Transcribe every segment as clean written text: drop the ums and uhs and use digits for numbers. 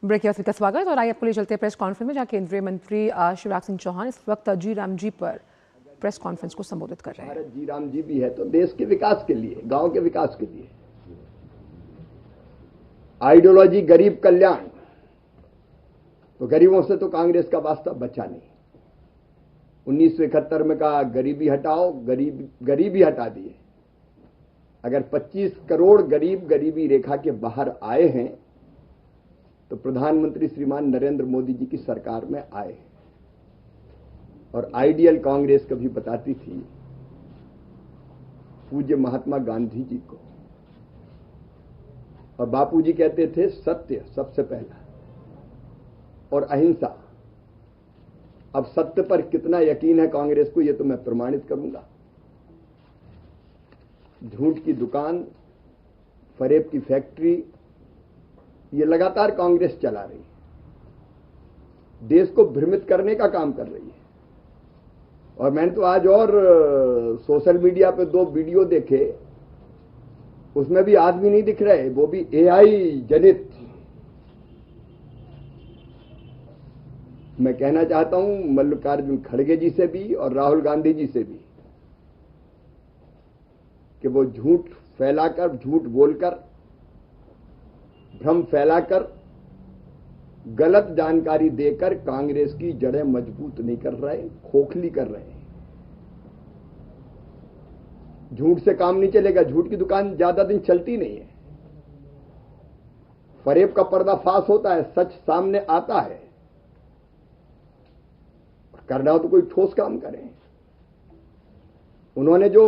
Break के का स्वागत और आइए आपको ले चलते हैं प्रेस कॉन्फ्रेंस में, जहां केंद्रीय मंत्री शिवराज सिंह चौहान इस वक्त जी राम जी पर प्रेस कॉन्फ्रेंस को संबोधित कर रहे हैं। भारत जी राम जी भी है तो देश के विकास के लिए, गांव के विकास के लिए। आइडियोलॉजी गरीब कल्याण, तो गरीबों से तो कांग्रेस का वास्ता बचा नहीं। 1971 में कहा गरीबी हटाओ, गरीबी हटा दिए। अगर 25 करोड़ गरीब गरीबी रेखा के बाहर आए हैं तो प्रधानमंत्री श्रीमान नरेंद्र मोदी जी की सरकार में आए। और आइडियल कांग्रेस कभी बताती थी पूज्य महात्मा गांधी जी को, और बापूजी कहते थे सत्य सबसे पहला और अहिंसा। अब सत्य पर कितना यकीन है कांग्रेस को, यह तो मैं प्रमाणित करूंगा। झूठ की दुकान, फरेब की फैक्ट्री, ये लगातार कांग्रेस चला रही है, देश को भ्रमित करने का काम कर रही है। और मैंने तो आज और सोशल मीडिया पे 2 वीडियो देखे, उसमें भी आदमी नहीं दिख रहे, वो भी एआई जनित। मैं कहना चाहता हूं मल्लिकार्जुन खड़गे जी से भी और राहुल गांधी जी से भी कि वो झूठ फैलाकर, झूठ बोलकर, भ्रम फैलाकर, गलत जानकारी देकर कांग्रेस की जड़ें मजबूत नहीं कर रहे, खोखली कर रहे हैं। झूठ से काम नहीं चलेगा, झूठ की दुकान ज्यादा दिन चलती नहीं है। फरेब का पर्दाफाश होता है, सच सामने आता है। करना हो तो कोई ठोस काम करें। उन्होंने जो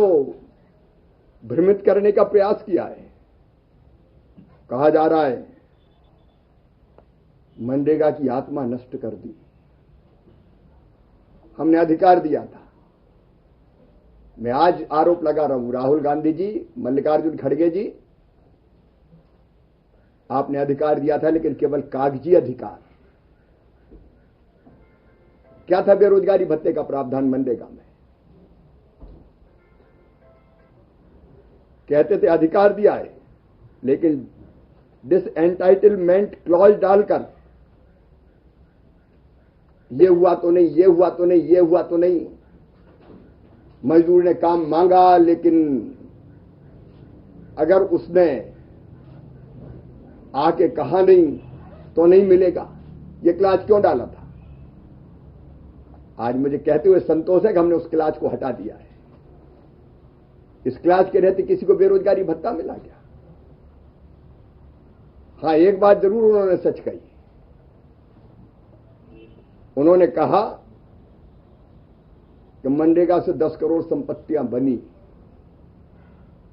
भ्रमित करने का प्रयास किया है, कहा जा रहा है मनरेगा की आत्मा नष्ट कर दी, हमने अधिकार दिया था। मैं आज आरोप लगा रहा हूं, राहुल गांधी जी, मल्लिकार्जुन खड़गे जी, आपने अधिकार दिया था लेकिन केवल कागजी अधिकार। क्या था बेरोजगारी भत्ते का प्रावधान मनरेगा में? कहते थे अधिकार दिया है, लेकिन डिसएंटाइटलमेंट क्लॉज डालकर ये हुआ तो नहीं, ये हुआ तो नहीं, ये हुआ तो नहीं। मजदूर ने काम मांगा, लेकिन अगर उसने आके कहा नहीं तो नहीं मिलेगा। ये क्लास क्यों डाला था? आज मुझे कहते हुए संतोष है कि हमने उस क्लास को हटा दिया है। इस क्लास के रहते किसी को बेरोजगारी भत्ता मिला क्या? हां, एक बात जरूर उन्होंने सच कही। उन्होंने कहा कि मनरेगा से 10 करोड़ संपत्तियां बनी,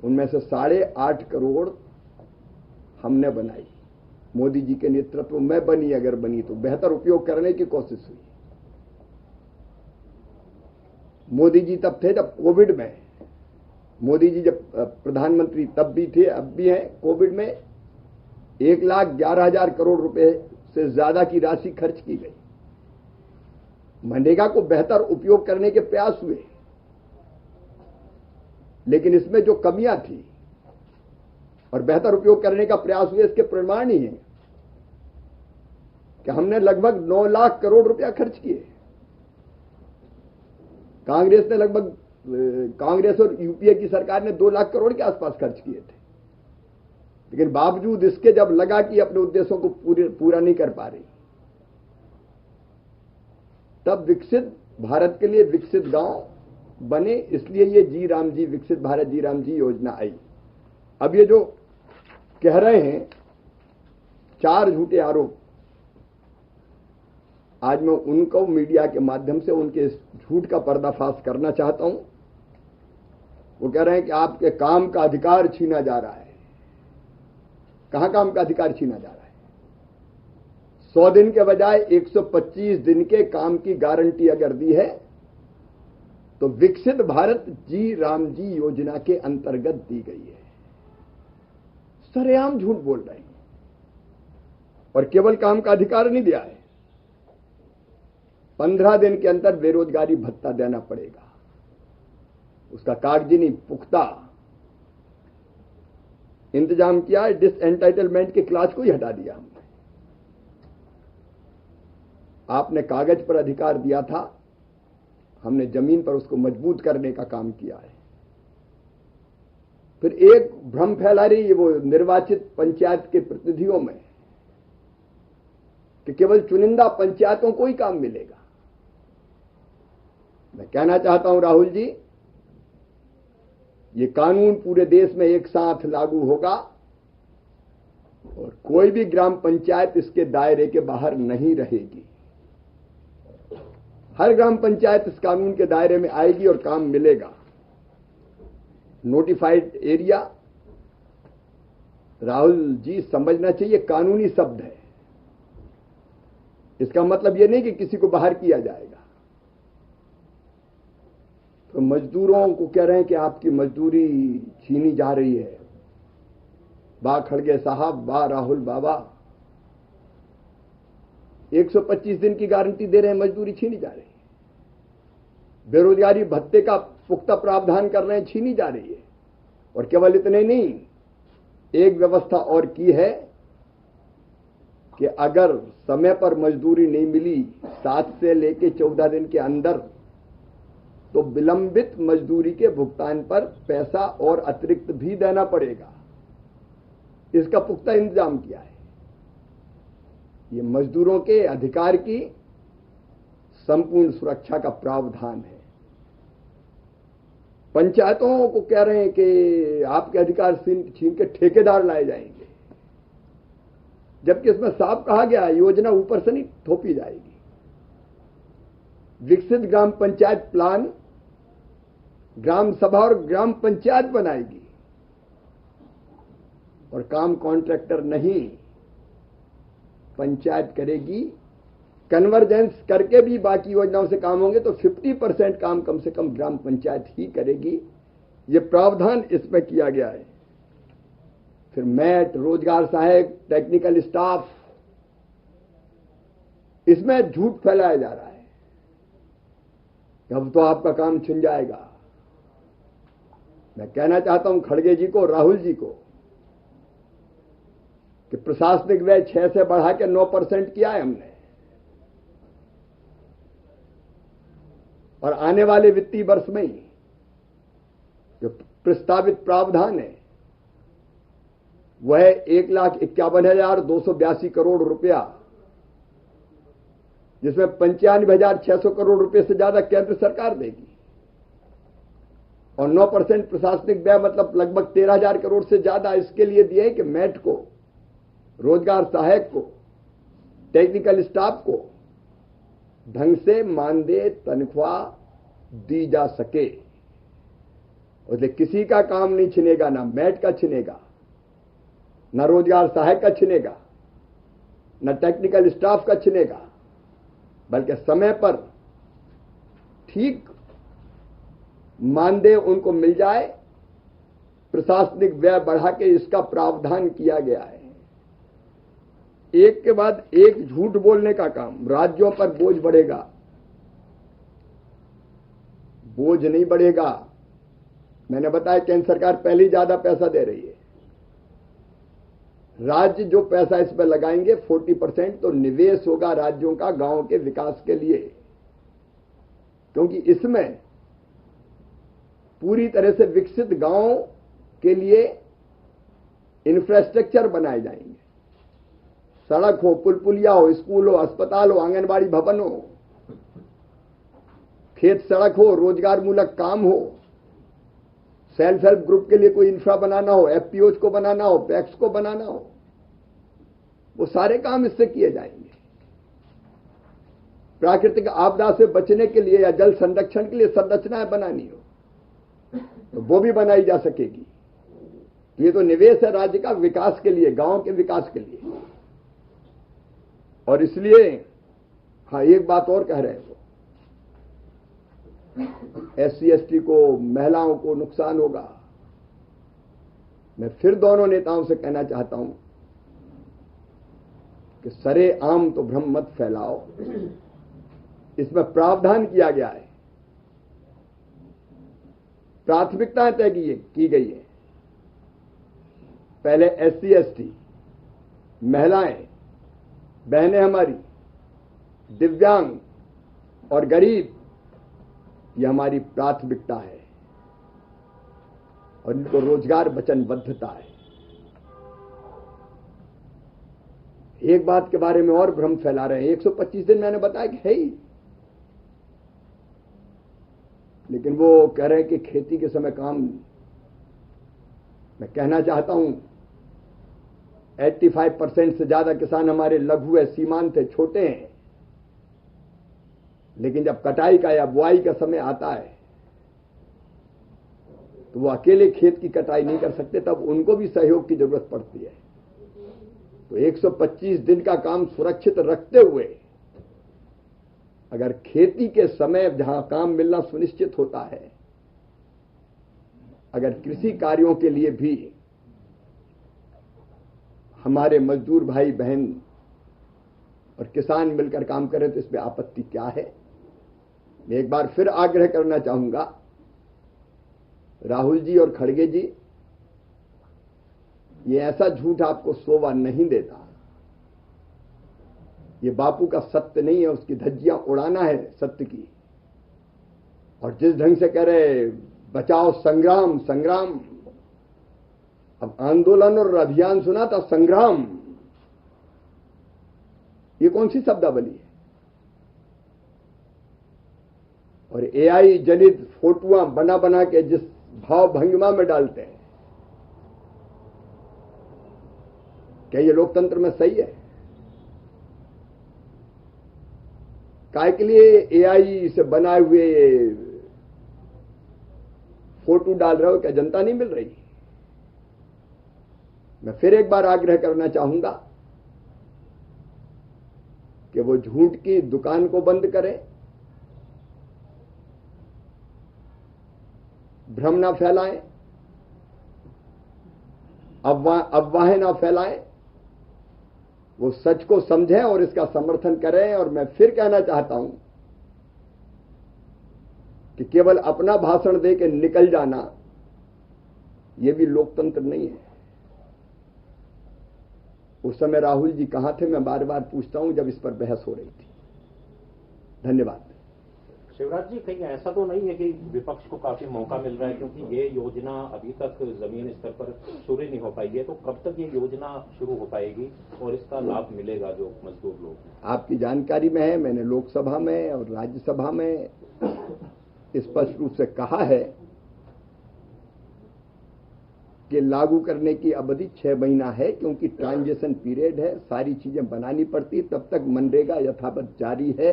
उनमें से 8.5 करोड़ हमने बनाई। मोदी जी के नेतृत्व में बनी, अगर बनी तो बेहतर उपयोग करने की कोशिश हुई। मोदी जी तब थे जब कोविड में, मोदी जी जब प्रधानमंत्री तब भी थे, अब भी हैं। कोविड में 1,11,000 करोड़ रुपए से ज्यादा की राशि खर्च की गई। मनरेगा को बेहतर उपयोग करने के प्रयास हुए, लेकिन इसमें जो कमियां थी और बेहतर उपयोग करने का प्रयास हुए, इसके प्रमाण ही है कि हमने लगभग 9 लाख करोड़ रुपया खर्च किए। कांग्रेस ने लगभग, कांग्रेस और यूपीए की सरकार ने 2 लाख करोड़ के आसपास खर्च किए थे। लेकिन बावजूद इसके जब लगा कि अपने उद्देश्यों को पूरा नहीं कर पा रही, तब विकसित भारत के लिए विकसित गांव बने। इसलिए ये जी राम जी, विकसित भारत जी राम जी योजना आई। अब ये जो कह रहे हैं 4 झूठे आरोप, आज मैं उनको मीडिया के माध्यम से उनके झूठ का पर्दाफाश करना चाहता हूं। वो कह रहे हैं कि आपके काम का अधिकार छीना जा रहा है। कहां काम का अधिकार छीना जा रहा है? 100 दिन के बजाय 125 दिन के काम की गारंटी अगर दी है तो विकसित भारत जी राम जी योजना के अंतर्गत दी गई है। सरेआम झूठ बोल रहे हैं। और केवल काम का अधिकार नहीं दिया है, 15 दिन के अंदर बेरोजगारी भत्ता देना पड़ेगा। उसका कागजी नहीं, पुख्ता इंतजाम किया है। डिसएंटाइटलमेंट की क्लास को ही हटा दिया हमने। आपने कागज पर अधिकार दिया था, हमने जमीन पर उसको मजबूत करने का काम किया है। फिर एक भ्रम फैला रही है वो निर्वाचित पंचायत के प्रतिनिधियों में कि केवल चुनिंदा पंचायतों को ही काम मिलेगा। मैं कहना चाहता हूं राहुल जी, ये कानून पूरे देश में एक साथ लागू होगा और कोई भी ग्राम पंचायत इसके दायरे के बाहर नहीं रहेगी। हर ग्राम पंचायत इस कानून के दायरे में आएगी और काम मिलेगा। नोटिफाइड एरिया, राहुल जी समझना चाहिए, कानूनी शब्द है। इसका मतलब यह नहीं कि किसी को बाहर किया जाएगा। तो मजदूरों को कह रहे हैं कि आपकी मजदूरी छीनी जा रही है। वाह खड़गे साहब, वाह राहुल बाबा, 125 दिन की गारंटी दे रहे हैं, मजदूरी छीनी जा रही है। बेरोजगारी भत्ते का पुख्ता प्रावधान कर रहे हैं, छीनी जा रही है। और केवल इतने नहीं, एक व्यवस्था और की है कि अगर समय पर मजदूरी नहीं मिली 7 से लेकर 14 दिन के अंदर, तो विलंबित मजदूरी के भुगतान पर पैसा और अतिरिक्त भी देना पड़ेगा। इसका पुख्ता इंतजाम किया है। ये मजदूरों के अधिकार की संपूर्ण सुरक्षा का प्रावधान है। पंचायतों को कह रहे हैं कि आपके अधिकार छीन के ठेकेदार लाए जाएंगे, जबकि इसमें साफ कहा गया योजना ऊपर से नहीं थोपी जाएगी। विकसित ग्राम पंचायत प्लान ग्राम सभा और ग्राम पंचायत बनाएगी और काम कॉन्ट्रैक्टर नहीं, पंचायत करेगी। कन्वर्जेंस करके भी बाकी योजनाओं से काम होंगे तो 50% काम कम से कम ग्राम पंचायत ही करेगी। यह प्रावधान इसमें किया गया है। फिर मैट, रोजगार सहायक, टेक्निकल स्टाफ, इसमें झूठ फैलाया जा रहा है कि अब तो आपका काम छिन जाएगा। मैं कहना चाहता हूं खड़गे जी को, राहुल जी को, कि प्रशासनिक व्यय 6 से बढ़ा के 9% किया है हमने, और आने वाले वित्तीय वर्ष में ही जो प्रस्तावित प्रावधान है वह 1,51,282 करोड़ रुपया, जिसमें 95,600 करोड़ रुपए से ज्यादा केंद्र सरकार देगी और 9% प्रशासनिक व्यय मतलब लगभग 13,000 करोड़ से ज्यादा इसके लिए दिए कि मैट को, रोजगार सहायक को, टेक्निकल स्टाफ को ढंग से मानदेय तनख्वाह दी जा सके। उसलिए किसी का काम नहीं छिनेगा, ना मैट का छिनेगा, ना रोजगार सहायक का छिनेगा, ना टेक्निकल स्टाफ का छिनेगा, बल्कि समय पर ठीक मानदेय उनको मिल जाए। प्रशासनिक व्यय बढ़ा के इसका प्रावधान किया गया है। एक के बाद एक झूठ बोलने का काम। राज्यों पर बोझ बढ़ेगा, बोझ नहीं बढ़ेगा। मैंने बताया केंद्र सरकार पहले ही ज्यादा पैसा दे रही है। राज्य जो पैसा इस पर लगाएंगे 40% तो निवेश होगा राज्यों का गांव के विकास के लिए, क्योंकि इसमें पूरी तरह से विकसित गांव के लिए इंफ्रास्ट्रक्चर बनाए जाएंगे। सड़क हो, पुल पुलिया हो, स्कूल हो, अस्पताल हो, आंगनबाड़ी भवन हो, खेत सड़क हो, रोजगार मूलक काम हो, सेल्फ हेल्प ग्रुप के लिए कोई इंफ्रा बनाना हो, एफपीओज को बनाना हो, पैक्स को बनाना हो, वो सारे काम इससे किए जाएंगे। प्राकृतिक आपदा से बचने के लिए या जल संरक्षण के लिए संरचनाएं बनानी हो तो वो भी बनाई जा सकेगी। ये तो निवेश है राज्य का विकास के लिए, गांव के विकास के लिए। और इसलिए हाँ, एक बात और कह रहे हैं वो, SC ST को, महिलाओं को नुकसान होगा। मैं फिर दोनों नेताओं से कहना चाहता हूं कि सरे आम तो भ्रम मत फैलाओ। इसमें प्रावधान किया गया है, प्राथमिकताएं तय की गई है। पहले SC ST, महिलाएं, बहनें हमारी, दिव्यांग और गरीब, ये हमारी प्राथमिकता है और इनको रोजगार वचनबद्धता है। एक बात के बारे में और भ्रम फैला रहे हैं, 125 दिन मैंने बताया कि है ही, लेकिन वो कह रहे हैं कि खेती के समय काम। मैं कहना चाहता हूं 85% से ज्यादा किसान हमारे लघु है, सीमांत है, छोटे हैं, लेकिन जब कटाई का या बुआई का समय आता है तो वो अकेले खेत की कटाई नहीं कर सकते, तब उनको भी सहयोग की जरूरत पड़ती है। तो 125 दिन का काम सुरक्षित रखते हुए अगर खेती के समय जहां काम मिलना सुनिश्चित होता है, अगर कृषि कार्यों के लिए भी हमारे मजदूर भाई बहन और किसान मिलकर काम करें तो इसमें आपत्ति क्या है। मैं एक बार फिर आग्रह करना चाहूंगा, राहुल जी और खड़गे जी, ये ऐसा झूठ आपको शोभा नहीं देता। ये बापू का सत्य नहीं है, उसकी धज्जियां उड़ाना है सत्य की। और जिस ढंग से कह रहे बचाओ संग्राम संग्राम, अब आंदोलन और अभियान सुना था, संग्राम ये कौन सी शब्दावली है। और एआई जनित फोटोआं बना बना के जिस भाव भंगिमा में डालते हैं, क्या ये लोकतंत्र में सही है? काय के लिए एआई से बनाए हुए फोटो डाल रहे हो? क्या जनता नहीं मिल रही? मैं फिर एक बार आग्रह करना चाहूंगा कि वो झूठ की दुकान को बंद करें, भ्रम ना फैलाएं, अफवाहें ना फैलाएं, वो सच को समझें और इसका समर्थन करें। और मैं फिर कहना चाहता हूं कि केवल अपना भाषण दे के निकल जाना यह भी लोकतंत्र नहीं है। उस समय राहुल जी कहां थे, मैं बार बार पूछता हूं जब इस पर बहस हो रही थी। धन्यवाद। शिवराज जी, कहीं ऐसा तो नहीं है कि विपक्ष को काफी मौका मिल रहा है, क्योंकि ये योजना अभी तक जमीन स्तर पर शुरू नहीं हो पाई है, तो कब तक ये योजना शुरू हो पाएगी और इसका लाभ मिलेगा जो मजदूर लोग? आपकी जानकारी में है, मैंने लोकसभा में और राज्यसभा में स्पष्ट रूप से कहा है कि लागू करने की अवधि 6 महीना है, क्योंकि ट्रांजिशन पीरियड है, सारी चीजें बनानी पड़ती। तब तक मनरेगा यथावत जारी है,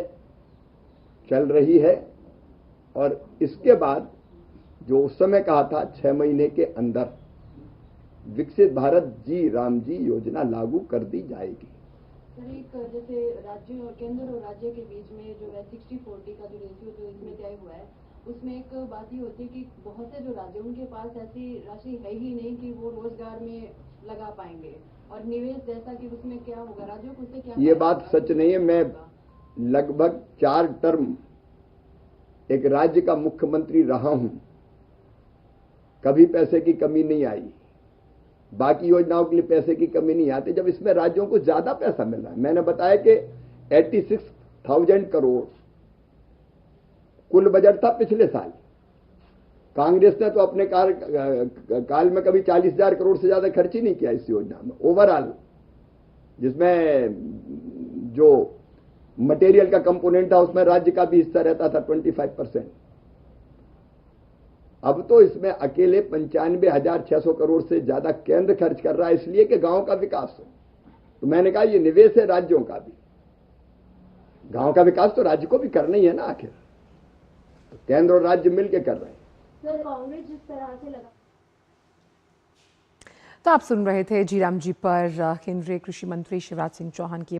चल रही है। और इसके बाद जो उस समय कहा था 6 महीने के अंदर विकसित भारत जी राम जी योजना लागू कर दी जाएगी। सर, एक जैसे राज्य और केंद्र और राज्य के बीच में जो है 60-40 का जो रेशियो जो इसमें तय हुआ है, उसमें एक बात ये होती है कि बहुत से जो राज्य उनके पास ऐसी राशि है ही नहीं कि वो रोजगार में लगा पाएंगे, और निवेश जैसा कि उसमें क्या होगा, राज्यों को उससे क्या? ये बात सच नहीं है। मैं लगभग 4 टर्म एक राज्य का मुख्यमंत्री रहा हूं, कभी पैसे की कमी नहीं आई। बाकी योजनाओं के लिए पैसे की कमी नहीं आती जब इसमें राज्यों को ज्यादा पैसा मिल रहा है। मैंने बताया कि 86,000 करोड़ कुल बजट था पिछले साल। कांग्रेस ने तो अपने काल में कभी 40,000 करोड़ से ज्यादा खर्च ही नहीं किया इस योजना में ओवरऑल, जिसमें जो मटेरियल का कंपोनेंट था उसमें राज्य का भी हिस्सा रहता था 25%। अब तो इसमें अकेले 95,600 करोड़ से ज्यादा केंद्र खर्च कर रहा है, इसलिए कि गांव का विकास हो। तो मैंने कहा ये निवेश है राज्यों का भी। गांव का विकास तो राज्य को भी करना ही है ना, आखिर तो केंद्र और राज्य मिलकर कर रहे हैं। सर, कांग्रेस जिस तरह से लगा। तो आप सुन रहे थे जीराम जी पर केंद्रीय कृषि मंत्री शिवराज सिंह चौहान की